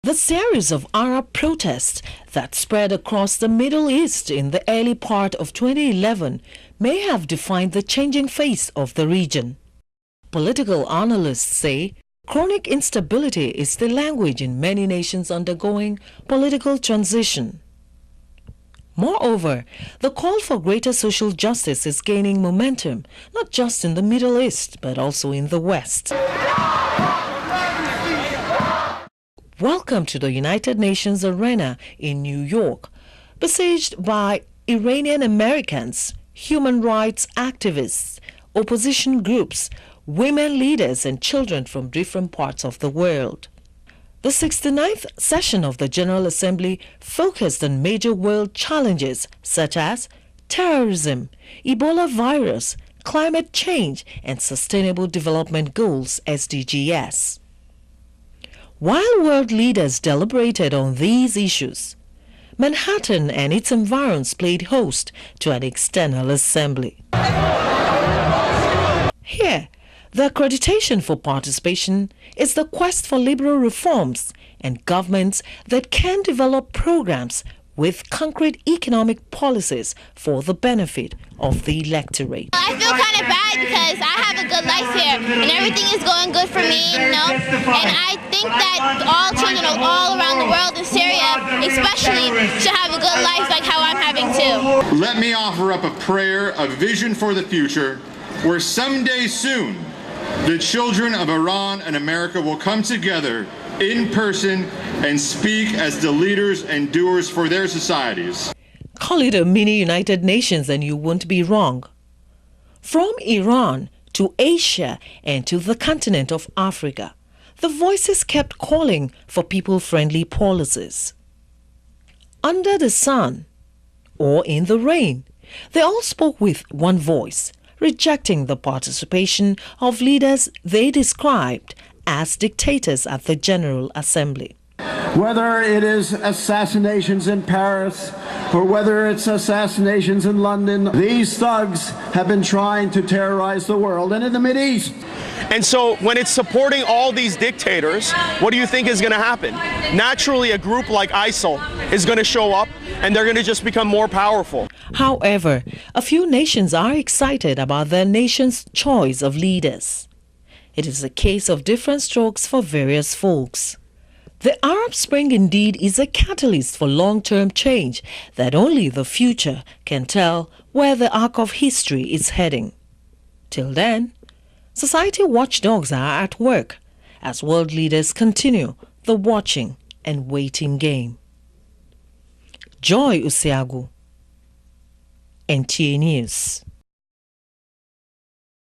The series of Arab protests that spread across the Middle East in the early part of 2011 may have defined the changing face of the region. Political analysts say chronic instability is the language in many nations undergoing political transition. Moreover, the call for greater social justice is gaining momentum, not just in the Middle East, but also in the West. Welcome to the United Nations Arena in New York, besieged by Iranian Americans, human rights activists, opposition groups, women leaders and children from different parts of the world. The 69th session of the General Assembly focused on major world challenges such as terrorism, Ebola virus, climate change, and Sustainable Development Goals (SDGs). While world leaders deliberated on these issues, Manhattan and its environs played host to an external assembly. Here, the accreditation for participation is the quest for liberal reforms and governments that can develop programs with concrete economic policies for the benefit of the electorate. I feel kind of bad because I have a good life here and everything is going good for me, and I think that all children all around the world in Syria especially should have a good life like how I'm having too. Let me offer up a prayer, a vision for the future, where someday soon the children of Iran and America will come together in person and speak as the leaders and doers for their societies. Call it a mini United Nations and you won't be wrong. From Iran to Asia and to the continent of Africa, the voices kept calling for people-friendly policies. Under the sun or in the rain, they all spoke with one voice, rejecting the participation of leaders they described as dictators at the General Assembly. Whether it is assassinations in Paris or whether it's assassinations in London, these thugs have been trying to terrorize the world and in the Mideast. And so when it's supporting all these dictators, what do you think is going to happen? Naturally, a group like ISIL is going to show up and they're going to just become more powerful. However, a few nations are excited about their nation's choice of leaders. It is a case of different strokes for various folks. The Arab Spring indeed is a catalyst for long-term change that only the future can tell where the arc of history is heading. Till then, society watchdogs are at work as world leaders continue the watching and waiting game. Joy Usiagu, NTA News.